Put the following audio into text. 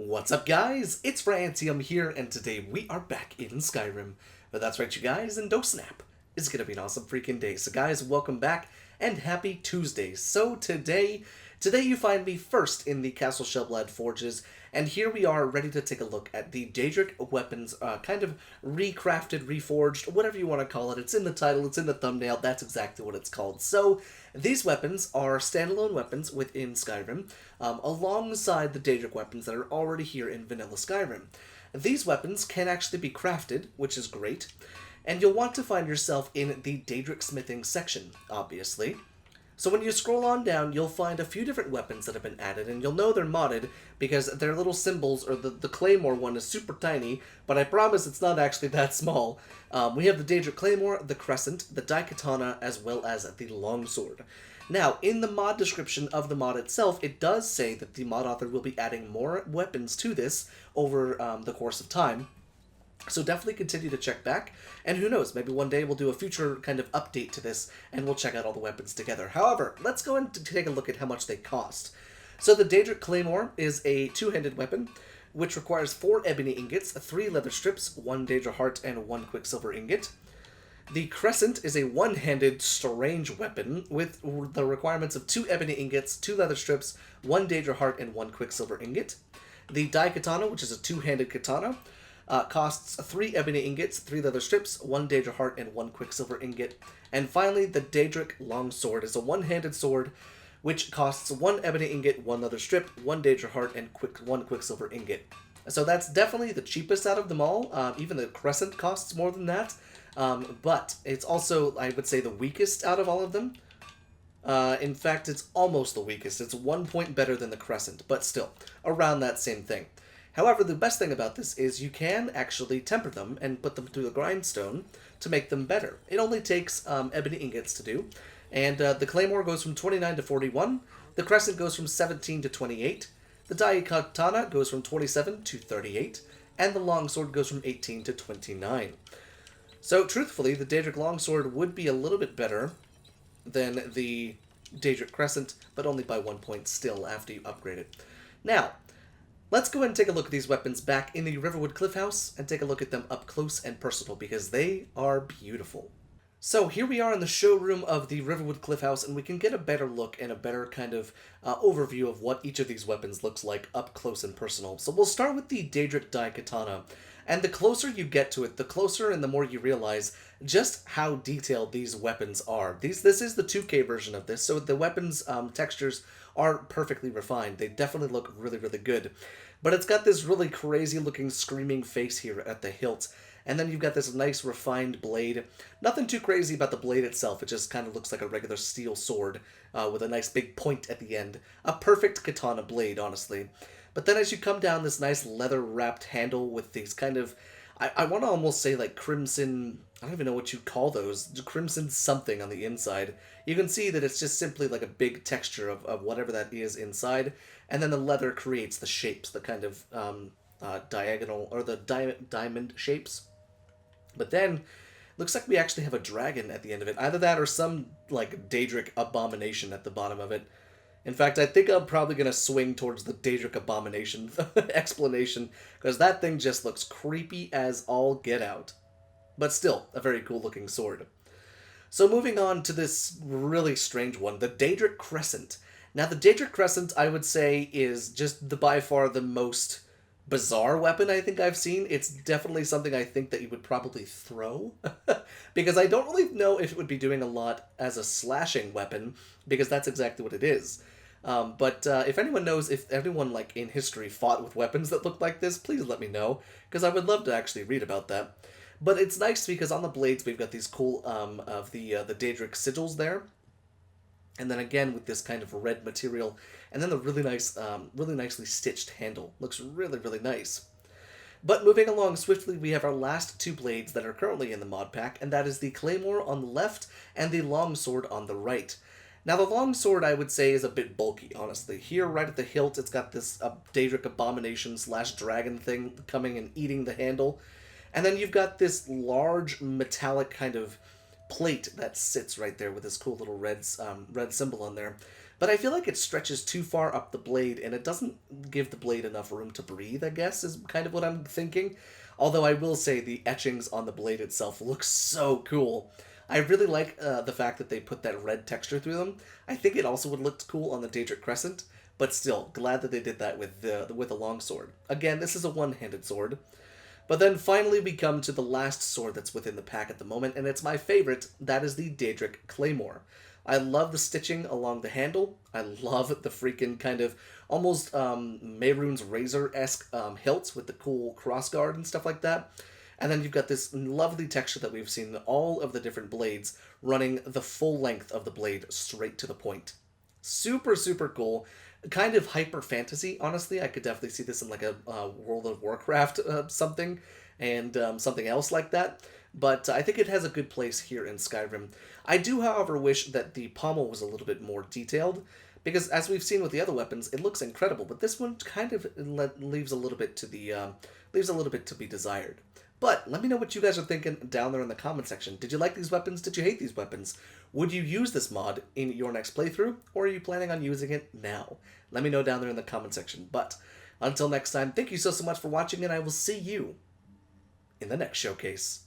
What's up, guys? It's Francium here, and today we are back in Skyrim. But that's right, you guys, and don't snap. It's gonna be an awesome freaking day. So guys, welcome back, and happy Tuesday. So today you find me first in the Castle Shellblade Forges, and here we are ready to take a look at the Daedric Weapons, kind of recrafted, reforged, whatever you want to call it. It's in the title, it's in the thumbnail, that's exactly what it's called. So, these weapons are standalone weapons within Skyrim, alongside the Daedric weapons that are already here in vanilla Skyrim. These weapons can actually be crafted, which is great, and you'll want to find yourself in the Daedric smithing section, obviously. So when you scroll on down, you'll find a few different weapons that have been added, and you'll know they're modded because their little symbols, or the Claymore one is super tiny, but I promise it's not actually that small. We have the Daedric Claymore, the Crescent, the Die Katana, as well as the Longsword. Now, in the mod description of the mod itself, it does say that the mod author will be adding more weapons to this over the course of time. So definitely continue to check back, and who knows, maybe one day we'll do a future kind of update to this, and we'll check out all the weapons together. However, let's go and take a look at how much they cost. So the Daedric Claymore is a two-handed weapon, which requires 4 ebony ingots, 3 leather strips, 1 Daedra heart, and 1 quicksilver ingot. The Crescent is a one-handed strange weapon with the requirements of 2 ebony ingots, 2 leather strips, 1 Daedra heart, and 1 quicksilver ingot. The Die Katana, which is a two-handed katana, costs 3 ebony ingots, 3 leather strips, 1 Daedra heart, and 1 quicksilver ingot. And finally, the Daedric Longsword is a one-handed sword, which costs 1 ebony ingot, 1 leather strip, 1 Daedra heart, and 1 quicksilver ingot. So that's definitely the cheapest out of them all. Even the Crescent costs more than that. But it's also, I would say, the weakest out of all of them. In fact, it's almost the weakest. It's 1 point better than the Crescent, but still, around that same thing. However, the best thing about this is you can actually temper them and put them through the grindstone to make them better. It only takes ebony ingots to do, and the Claymore goes from 29 to 41, the Crescent goes from 17 to 28, the Die Katana goes from 27 to 38, and the Longsword goes from 18 to 29. So, truthfully, the Daedric Longsword would be a little bit better than the Daedric Crescent, but only by 1 point still after you upgrade it. Now, let's go ahead and take a look at these weapons back in the Riverwood Cliff House and take a look at them up close and personal because they are beautiful. So here we are in the showroom of the Riverwood Cliff House, and we can get a better look and a better kind of overview of what each of these weapons looks like up close and personal. So we'll start with the Daedric Die Katana, and the closer you get to it, the closer and the more you realize just how detailed these weapons are. This is the 2K version of this, so the weapons textures are perfectly refined. They definitely look really, really good. But it's got this really crazy looking screaming face here at the hilt. And then you've got this nice refined blade. Nothing too crazy about the blade itself. It just kind of looks like a regular steel sword with a nice big point at the end. A perfect katana blade, honestly. But then as you come down this nice leather wrapped handle with these kind of, I want to almost say like crimson, I don't even know what you call those, crimson something on the inside. You can see that it's just simply like a big texture of whatever that is inside, and then the leather creates the shapes, the kind of diagonal, or the diamond shapes. But then, looks like we actually have a dragon at the end of it. Either that or some, like, Daedric abomination at the bottom of it. In fact, I think I'm probably going to swing towards the Daedric abomination explanation, because that thing just looks creepy as all get out. But still, a very cool looking sword. So moving on to this really strange one, the Daedric Crescent. Now the Daedric Crescent, I would say, is just by far the most bizarre weapon I think I've seen. It's definitely something I think that you would probably throw, because I don't really know if it would be doing a lot as a slashing weapon, because that's exactly what it is. But if anyone knows, if anyone like in history fought with weapons that look like this, please let me know, because I would love to actually read about that. But it's nice because on the blades we've got these cool of the Daedric sigils there, and then again with this kind of red material, and then the really nice, really nicely stitched handle. Looks really, really nice. But moving along swiftly, we have our last 2 blades that are currently in the mod pack, and that is the Claymore on the left and the Longsword on the right. Now the Longsword, I would say, is a bit bulky, honestly. Here, right at the hilt, it's got this Daedric abomination / dragon thing coming and eating the handle. And then you've got this large metallic kind of plate that sits right there with this cool little red symbol on there. But I feel like it stretches too far up the blade, and it doesn't give the blade enough room to breathe, I guess, is kind of what I'm thinking. Although I will say the etchings on the blade itself look so cool. I really like the fact that they put that red texture through them. I think it also would look cool on the Daedric Crescent, but still, glad that they did that with a longsword. Again, this is a one-handed sword. But then finally we come to the last sword that's within the pack at the moment, and it's my favorite. That is the Daedric Claymore. I love the stitching along the handle. I love the freaking kind of almost Mehrunes Razor-esque hilts with the cool crossguard and stuff like that. And then you've got this lovely texture that we've seen in all of the different blades running the full length of the blade straight to the point. Super, super cool. Kind of hyper fantasy, honestly. I could definitely see this in like a World of Warcraft something and something else like that. But I think it has a good place here in Skyrim. I do, however, wish that the pommel was a little bit more detailed, because as we've seen with the other weapons, it looks incredible. But this one kind of leaves a little bit to be desired. But let me know what you guys are thinking down there in the comment section. Did you like these weapons? Did you hate these weapons? Would you use this mod in your next playthrough, or are you planning on using it now? Let me know down there in the comment section. But until next time, thank you so much for watching, and I will see you in the next showcase.